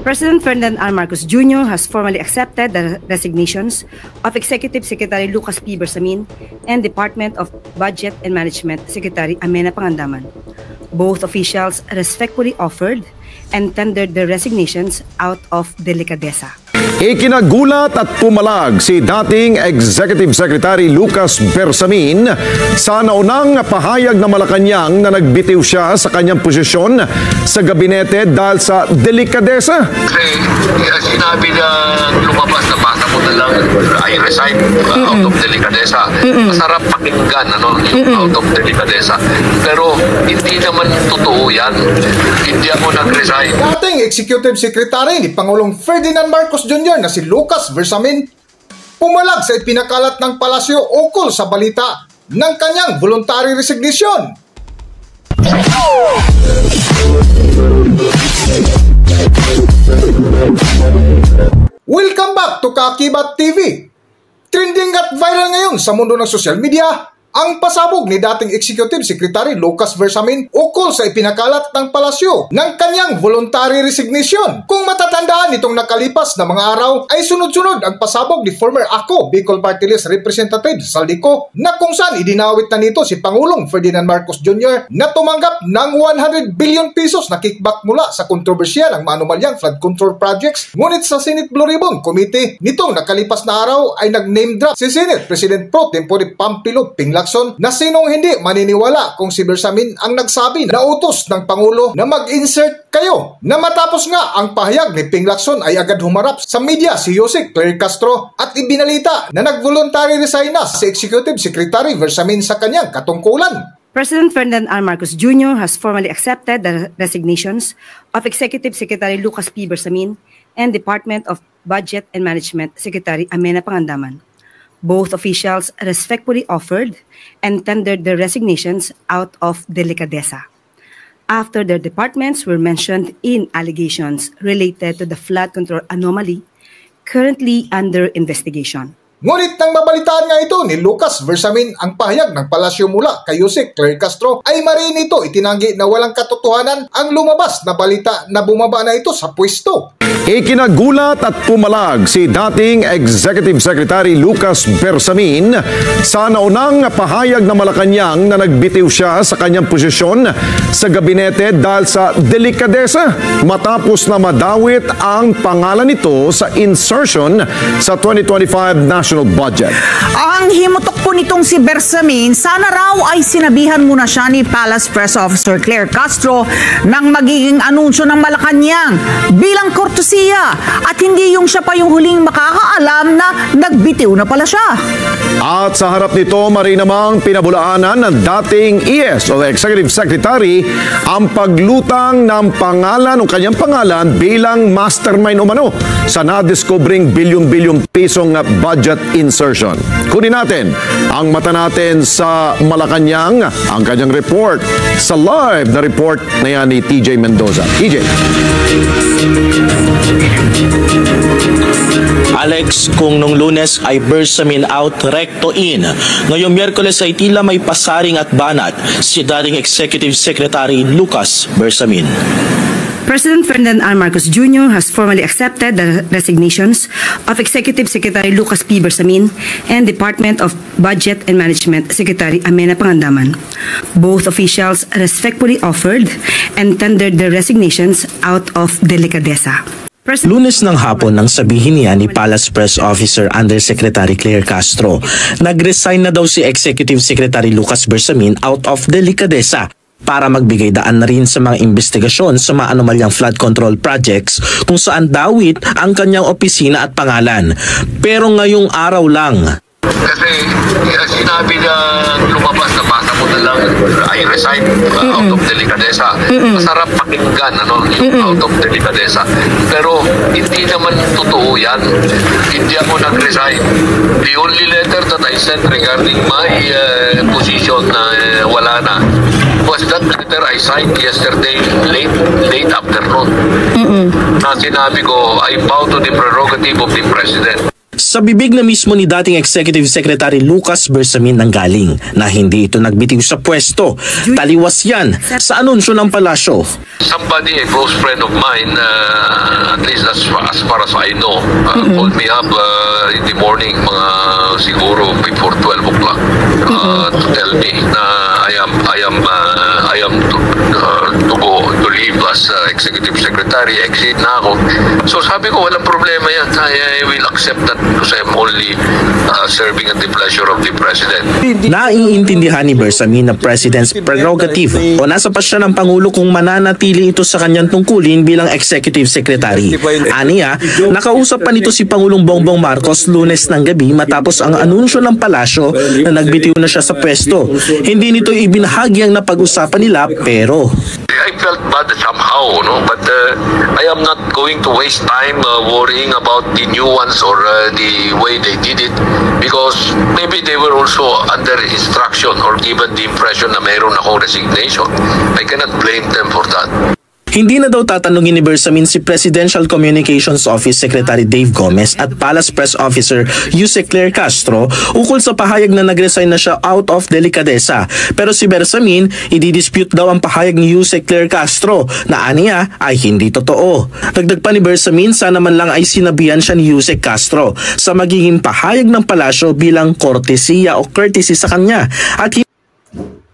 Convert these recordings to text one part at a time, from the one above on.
President Ferdinand R. Marcos Jr. has formally accepted the resignations of Executive Secretary Lucas P. Bersamin and Department of Budget and Management Secretary Amenah Pangandaman. Both officials respectfully offered and tendered their resignations out of delikadesa. Ikinagulat at pumalag si dating Executive Secretary Lucas Bersamin sa naunang pahayag na Malacanang na nagbitiw siya sa kanyang posisyon sa gabinete dahil sa delikadesa. Kasi sinabi na lumabas na basa mo na lang, I resign out of delikadesa. Masarap pakinggan, out of delikadesa. Pero hindi naman totoo yan. Hindi ako nag-resign. Dating Executive Secretary ni Pangulong Ferdinand Marcos Jr. na si Lucas Bersamin pumalag sa ipinakalat ng palasyo ukol sa balita ng kanyang voluntary resignation. Welcome back to Kaakibat TV. Trending at viral ngayon sa mundo ng social media ang pasabog ni dating Executive Secretary Lucas Bersamin ukol sa ipinakalat ng palasyo ng kanyang voluntary resignation. Kung matatandaan nitong nakalipas na mga araw ay sunod-sunod ang pasabog ni former ACO Bicol Party List Representative Saldico na kung saan idinawit na nito si Pangulong Ferdinand Marcos Jr. na tumanggap ng 100 billion pesos na kickback mula sa kontrobersyal ng maanumalyang flood control projects. Ngunit sa Senate Blue Ribbon Committee nitong nakalipas na araw ay nag-name drop si Senate President Pro Tempore Pampilo Pinglacson na sinong hindi maniniwala kung si Bersamin ang nagsabi na utos ng Pangulo na mag-insert kayo. Na matapos nga ang pahayag ni Pinglacson ay agad humarap sa media si Yusek Claire Castro at ibinalita na nag-voluntary resign na si Executive Secretary Bersamin sa kanyang katungkulan. President Ferdinand R. Marcos Jr. has formally accepted the resignations of Executive Secretary Lucas P. Bersamin and Department of Budget and Management Secretary Amenah Pangandaman. Both officials respectfully offered and tendered their resignations out of delikadesa after their departments were mentioned in allegations related to the flood control anomaly currently under investigation. Ngunit nang mabalitaan nga ito ni Lucas Bersamin ang pahayag ng palasyo mula kay Yusek Claire Castro ay marin ito itinanggi na walang katotohanan ang lumabas na balita na bumaba na ito sa pwesto. Ikinagulat at pumalag si dating Executive Secretary Lucas Bersamin sa naunang pahayag na Malacanang na nagbitiw siya sa kanyang posisyon sa gabinete dahil sa delikadesa matapos na madawit ang pangalan nito sa insertion sa 2025 national budget. Ang himutok po nitong si Bersamin, sana raw ay sinabihan muna siya ni Palace Press Officer Claire Castro ng magiging anunsyo ng Malacanang bilang kortesiya at hindi yung siya pa yung huling makakaalam na nagbitiw na pala siya. At sa harap nito, marin namang pinabulaanan ng dating ES o Executive Secretary ang paglutang ng pangalan o kanyang pangalan bilang mastermind umano sa nadiskobring bilyon-bilyong pisong budget insertion. Kunin natin ang mata natin sa Malacanang, ang kanyang report sa live na report na yan ni TJ Mendoza. TJ. Alex, kung nung Lunes ay Bersamin out recto in, ngayong Miyerkules ay tila may pasaring at banat si dating Executive Secretary Lucas Bersamin. President Ferdinand R. Marcos Jr. has formally accepted the resignations of Executive Secretary Lucas P. Bersamin and Department of Budget and Management Secretary Amenah Pangandaman. Both officials respectfully offered and tendered their resignations out of delikadesa. Lunes ng hapon nang sabihin niya ni Palace Press Officer Undersecretary Claire Castro, nag-resign na daw si Executive Secretary Lucas Bersamin out of delikadesa para magbigay daan na rin sa mga investigasyon sa mga anomalyang flood control projects kung saan dawit ang kanyang opisina at pangalan. Pero ngayong araw lang, kasi sinabi na lumabas na basa mo na lang, I resign out of delikadesa. Masarap pakinggan, out of delikadesa. Pero hindi naman totoo yan. Hindi ako nag-resign. The only letter that I sent regarding my position na wala na was that letter I signed yesterday late afternoon. Na sinabi ko, I bow to the prerogative of the President. Sa bibig na mismo ni dating Executive Secretary Lucas Bersamin nanggaling na hindi ito nagbitiw sa pwesto. Taliwas yan sa anunsyo ng palasyo. Somebody, a close friend of mine, at least as far as I know, called me up in the morning, mga siguro before 12 o'clock, to tell me na I am to leave as Executive Secretary, exit na ako. So sabi ko, walang problema yan. I will accept that because I'm only serving at the pleasure of the President. Naiintindihan ni Bersamin na President's prerogative o nasa pa siya ng Pangulo kung mananatili ito sa kanyang tungkulin bilang Executive Secretary. Aniya, nakausap pa nito si Pangulong Bongbong Marcos Lunes ng gabi matapos ang anunsyo ng palasyo na nagbitiw na siya sa pwesto. Hindi nito ibinahagi ang napag-usapan nila pero I felt bad somehow, no? But I am not going to waste time worrying about the nuance or the way they did it because maybe they were also under instruction or given the impression na mayroon akong resignation. I cannot blame them for that. Hindi na daw tatanungin ni Bersamin si Presidential Communications Office Secretary Dave Gomez at Palace Press Officer Yusek Claire Castro ukol sa pahayag na nag-resign na siya out of delikadesa. Pero si Bersamin, i-dispute daw ang pahayag ni Yusek Claire Castro na aniya ay hindi totoo. Dagdag pa ni Bersamin, sana man lang ay sinabihan siya ni Yusek Castro sa magiging pahayag ng palasyo bilang kortesiya o courtesy sa kanya at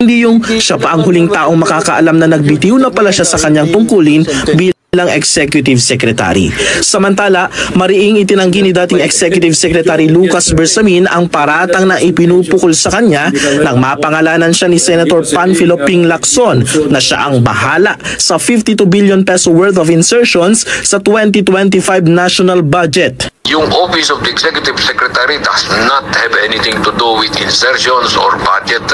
hindi yung siya pa ang huling taong makakaalam na nagbitiw na pala siya sa kanyang tungkulin bilang Executive Secretary. Samantala, mariing itinanggi ni dating Executive Secretary Lucas Bersamin ang paratang na ipinupukol sa kanya nang mapangalanan siya ni Senator Panfilo Ping Lacson na siya ang bahala sa 52 billion peso worth of insertions sa 2025 national budget. Yung Office of the Executive Secretary does not have anything to do with insertions or budget.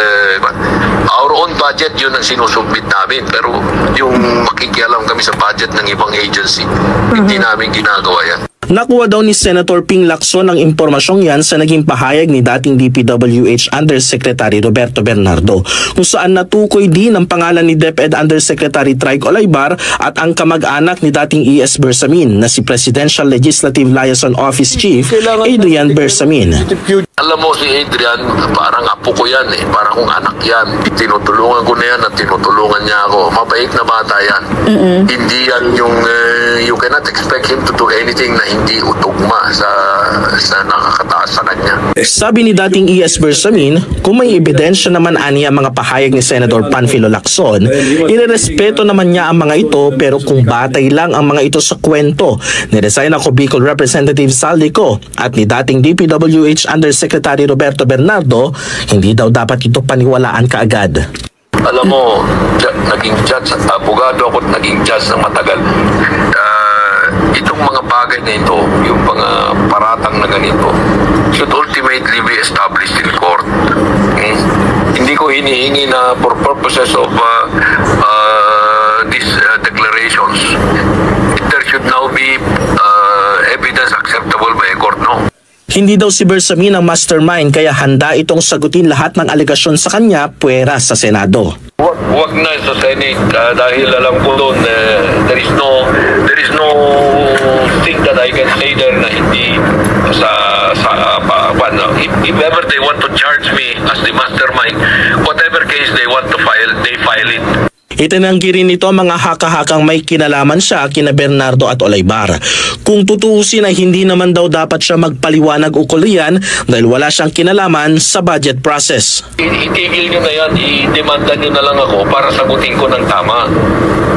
Our own budget, yun ang sinusubmit namin. Pero yung makikialam kami sa budget ng ibang agency, hindi namin ginagawa yan. Nakuha daw ni Senator Ping Lacson ang impormasyong yan sa naging pahayag ni dating DPWH Undersecretary Roberto Bernardo kung saan natukoy din ang pangalan ni DepEd Undersecretary Trig Olaybar at ang kamag-anak ni dating ES Bersamin na si Presidential Legislative Liaison Office Chief Adrian Bersamin. Alam mo si Adrian, parang apo ko yan eh, parang kung anak yan. Tinutulungan ko na yan at tinutulungan niya ako. Mabait na bata yan. Hindi yan yung, you cannot expect him to do anything na hindi utugma sa nakakataas sa kanya. Sabi ni dating ES Bersamin, kung may ebidensya naman aniya mga pahayag ni Senator Panfilo Lacson, irerespeto naman niya ang mga ito pero kung batay lang ang mga ito sa kwento ni Resign ako Bicol Representative Saldico at ni dating DPWH Undersecretary Roberto Bernardo, hindi daw dapat ito paniwalaan kaagad. Alam mo, naging judge, abogado ako at naging judge ng matagal. Itong mga bagay na ito, yung mga paratang na ganito, should ultimately be established in court. Hindi ko hinihingi na for purposes of these declarations, there should now be evidence acceptable by a court, no? Hindi daw si Bersamin ang mastermind kaya handa itong sagutin lahat ng alegasyon sa kanya puwera sa Senado. Wag na sa Senate dahil alam ko doon there is no thing that I can say there na hindi if ever they want to charge me as the mastermind, whatever case they want to file, they file it. Itinanggi rin nito mga haka-hakang may kinalaman siya kina Bernardo at Olaybar. Kung tutuusin ay hindi naman daw dapat siya magpaliwanag ukol riyan dahil wala siyang kinalaman sa budget process. Itigil nyo na yan, i-demanda nyo na lang ako para sagutin ko ng tama.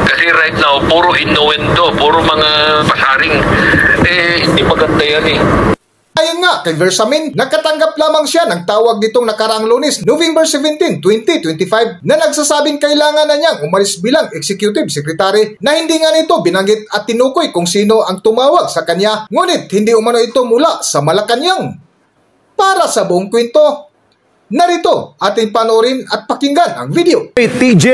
Kasi right now, puro innuendo, puro mga pasaring, hindi maganda yan eh. Ayon nga kay Bersamin, nakatanggap lamang siya ng tawag nitong nakaraang Lunes, November 17, 2025 na nagsasabing kailangan na niyang umalis bilang Executive Secretary na hindi nga nito binanggit at tinukoy kung sino ang tumawag sa kanya, ngunit hindi umano ito mula sa Malacanang. Para sa buong kwento, Narito ating panoorin at pakinggan ang video. Hey, TJ,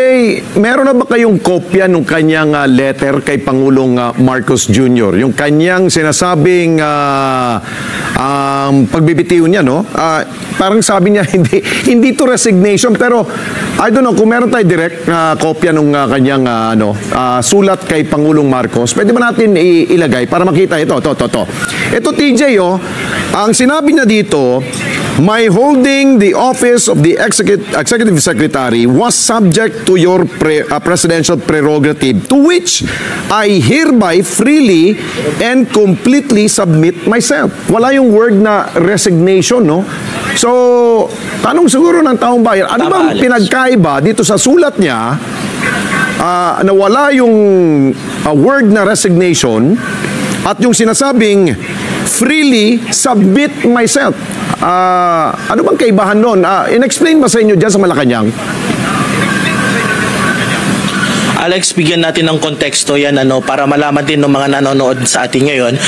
meron na ba kayong kopya ng kanyang letter kay Pangulong Marcos Jr.? Yung kanyang sinasabing pagbibitiw niya, no? Parang sabi niya, hindi to resignation, pero I don't know, kung meron tayo direct kopya ng kanyang sulat kay Pangulong Marcos, pwede ba natin ilagay para makita ito? Ito, TJ, ang sinabi niya dito, my holding the office of the Executive Secretary was subject to your presidential prerogative, to which I hereby freely and completely submit myself. Wala yung word na resignation, no? So, tanong siguro ng taong bayan, ano bang pinagkaiba dito sa sulat niya na wala yung word na resignation at yung sinasabing freely submit myself? Ano bang kaibahan nun? In-explain ba sa inyo dyan sa Malacanang? Alex, bigyan natin ng konteksto yan para malaman din ng mga nanonood sa atin ngayon.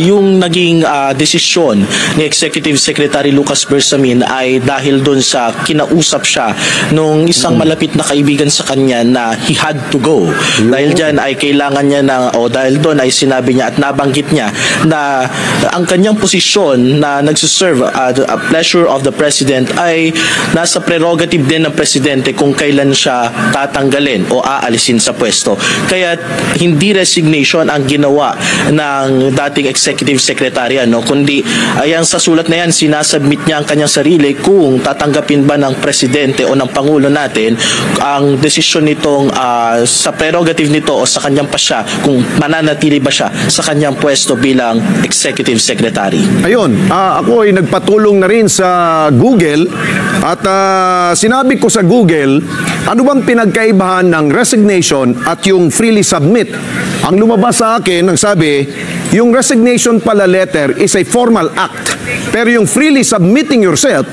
Yung naging desisyon ni Executive Secretary Lucas Bersamin ay dahil doon sa kinausap siya nung isang malapit na kaibigan sa kanya na he had to go. Dahil dyan ay kailangan niya dahil doon ay sinabi niya at nabanggit niya na ang kanyang posisyon na nagsiserve a pleasure of the President ay nasa prerogative din ng Presidente kung kailan siya tatanggalin o aalisin sa pwesto. Kaya hindi resignation ang ginawa ng dating Executive Secretary, kundi ayan sa sulat na yan, sinasubmit niya ang kanyang sarili kung tatanggapin ba ng Presidente o ng Pangulo natin ang desisyon nitong sa prerogative nito o sa kanyang pasya kung mananatili ba siya sa kanyang pwesto bilang Executive Secretary. Ayun, ako ay nagpatulong na rin sa Google at sinabi ko sa Google, ano bang pinagkaibahan ng resignation at yung freely submit? Ang lumabas sa akin, ang sabi, yung resignation pala letter is a formal act, pero yung freely submitting yourself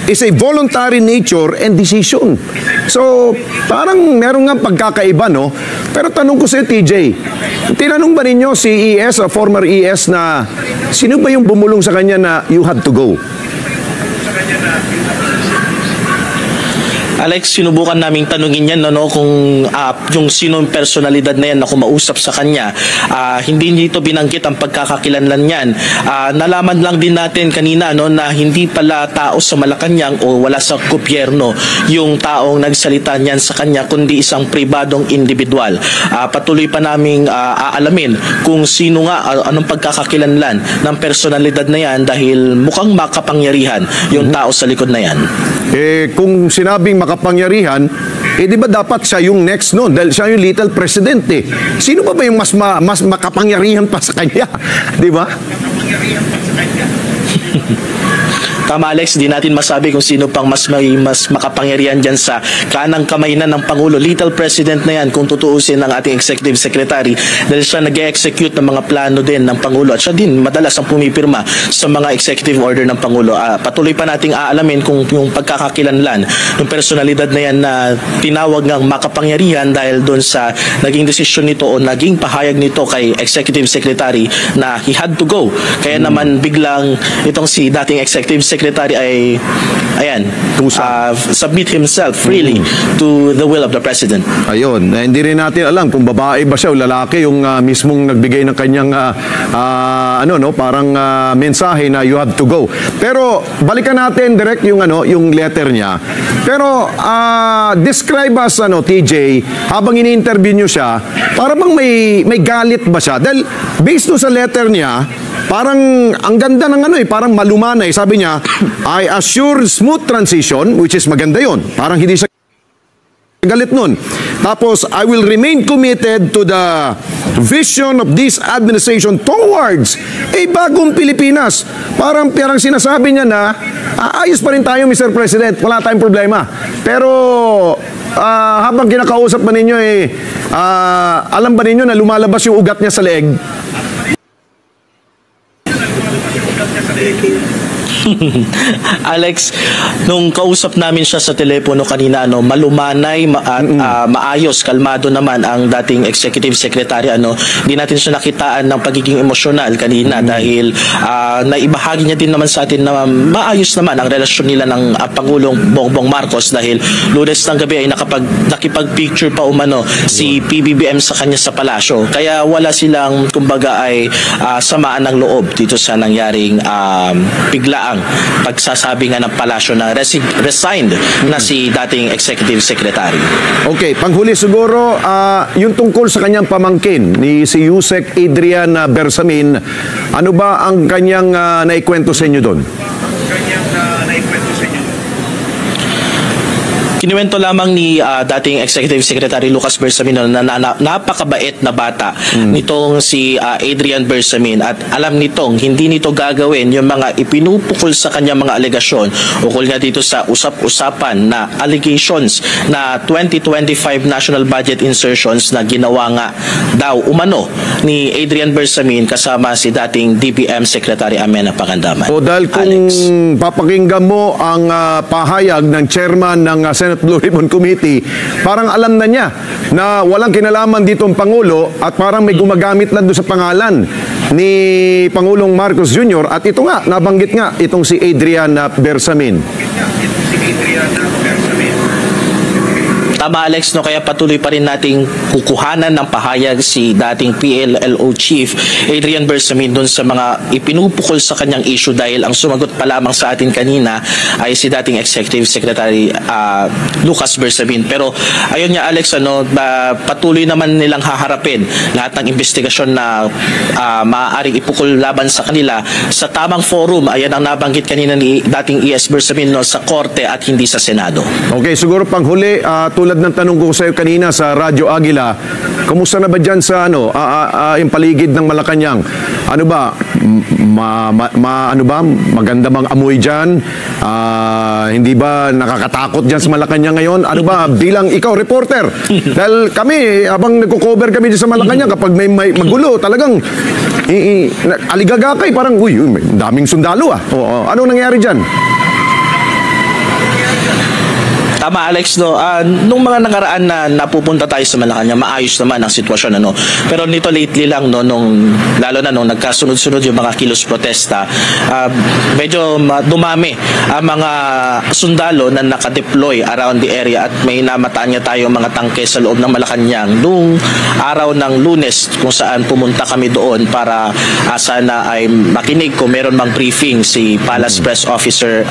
is a voluntary nature and decision. So, parang meron nga pagkakaiba, no? Pero tanong ko sa TJ, tinanong ba ninyo si ES, former ES, na sino ba yung bumulong sa kanya na you had to go? Alex, sinubukan naming tanungin yan kung yung sinong personalidad na yan na kumausap sa kanya. Hindi nito binanggit ang pagkakakilanlan yan. Nalaman lang din natin kanina na hindi pala tao sa Malacanang o wala sa gobyerno yung taong nagsalita niyan sa kanya, kundi isang pribadong individual. Patuloy pa naming aalamin kung sino nga, anong pagkakakilanlan ng personalidad na yan dahil mukhang makapangyarihan yung tao sa likod na yan. Kung sinabing makapangyarihan, di ba dapat siya yung next noon? Dahil siya yung little president Sino ba yung mas makapangyarihan pa sa kanya? Di ba? Tama, Alex, di natin masabi kung sino pang mas makapangyarihan dyan sa kanang kamay na ng Pangulo. Little President na yan kung tutuusin ng ating Executive Secretary dahil siya nag-execute ng mga plano din ng Pangulo at siya din madalas ang pumipirma sa mga executive order ng Pangulo. Patuloy pa nating aalamin kung yung pagkakakilanlan ng personalidad na yan na tinawag ng makapangyarihan dahil doon sa naging desisyon nito o naging pahayag nito kay Executive Secretary na he had to go. Kaya naman biglang itong si dating Executive Secretary ay submit himself freely to the will of the President. Ayun, hindi rin natin alam kung babae ba siya o lalaki yung mismong nagbigay ng kanyang parang mensahe na you have to go. Pero balikan natin direct yung letter niya. Pero describe us TJ, habang ini-interview niyo siya, para bang may galit ba siya? Dahil based sa letter niya, parang ang ganda ng parang malumanay. Sabi niya, I assure smooth transition, which is maganda yon. Parang hindi siya galit nun. Tapos, I will remain committed to the vision of this administration towards a bagong Pilipinas. Parang sinasabi niya na, ayos pa rin tayo, Mr. President, wala tayong problema. Pero, habang kinakausap ba ninyo, alam ba ninyo na lumalabas yung ugat niya sa leeg? Alex, nung kausap namin siya sa telepono kanina, malumanay at maayos, kalmado naman ang dating executive secretary. Hindi natin siya nakitaan ng pagiging emosyonal kanina dahil naibahagi niya din naman sa atin na maayos naman ang relasyon nila ng Pangulong Bongbong Marcos dahil Lunes ng gabi ay nakipag-picture pa umano si PBBM sa kanya sa palasyo. Kaya wala silang kumbaga ay samaan ng loob dito sa nangyaring biglaang pagsasabi nga ng palasyo na resigned na si dating executive secretary. Okay, panghuli siguro, yung tungkol sa kanyang pamangkin ni si Yusek Adrian Bersamin, ano ba ang kanyang naikwento sa inyo doon? Kinuwento lamang ni dating Executive Secretary Lucas Bersamin na napakabait na bata nitong si Adrian Bersamin at alam nitong hindi nito gagawin yung mga ipinupukol sa kanya mga alegasyon ukol nga dito sa usap-usapan na allegations na 2025 national budget insertions na ginawa nga daw umano ni Adrian Bersamin kasama si dating DBM Secretary Amenah Pangandaman. O dahil kung papakinggan mo ang pahayag ng chairman ng Senate Blue Ribbon Committee, parang alam na niya na walang kinalaman dito ang Pangulo at parang may gumagamit lang doon sa pangalan ni Pangulong Marcos Jr. At ito nga, nabanggit nga itong si Adrian Bersamin. Tama Alex, kaya patuloy pa rin nating kukuhanan ng pahayag si dating PLLO Chief Adrian Bersamin dun sa mga ipinupukol sa kanyang issue dahil ang sumagot pa lamang sa atin kanina ay si dating Executive Secretary Lucas Bersamin. Pero ayun nga Alex, patuloy naman nilang haharapin lahat ng investigasyon na maaaring ipukol laban sa kanila sa tamang forum. Ayan ang nabanggit kanina ni dating ES Bersamin sa Korte at hindi sa Senado. Okay, siguro panghuli, tulad ng tanong ko sa iyo kanina sa Radyo Agila, kumusta na ba dyan sa yung paligid ng Malacanang? Ano ba? Maganda bang amoy dyan? Hindi ba nakakatakot dyan sa Malacanang ngayon? Ano ba? Bilang ikaw, reporter. Dahil kami, habang nagko-cover kami dyan sa Malacanang, kapag may magulo, talagang aligagakay, parang, uy, may daming sundalo ano nangyari dyan? Tama Alex, nung mga nakaraan na napupunta tayo sa Malacanang, maayos naman ang sitwasyon Pero nito lately lang lalo na nung nagkasunod-sunod yung mga kilos protesta, medyo dumami ang mga sundalo na nakadeploy around the area at may namataan niya tayo mga tangke sa loob ng Malacanang nung araw ng Lunes kung saan pumunta kami doon para sana ay makinig kung meron mang briefing si Palace Press Officer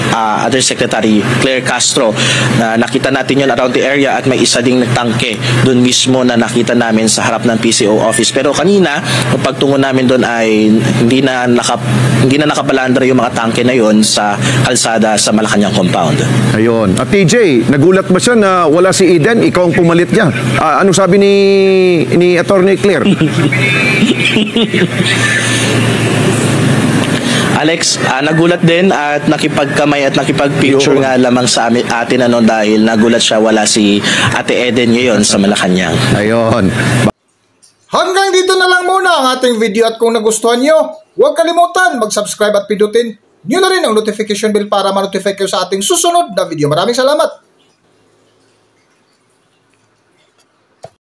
Undersecretary Claire Castro na nakita natin yun around the area at may isa ding tangke doon mismo na nakita namin sa harap ng PCO office. Pero kanina, pagtungo namin doon ay hindi na nakabalandra yung mga tangke na yon sa kalsada sa Malacanang compound. Ayun. At TJ, nagulat ba siya na wala si Eden? Ikaw ang pumalit niya. Anong sabi ni Attorney Claire? Alex, nagulat din at nakipagkamay at nakipagpicture nga lamang sa atin dahil nagulat siya wala si Ate Eden ngayon sa Malacanang. Ayun. Hanggang dito na lang muna ang ating video at kung nagustuhan nyo, huwag kalimutan mag-subscribe at pindutin nyo na rin ang notification bell para ma-notify kayo sa ating susunod na video. Maraming salamat!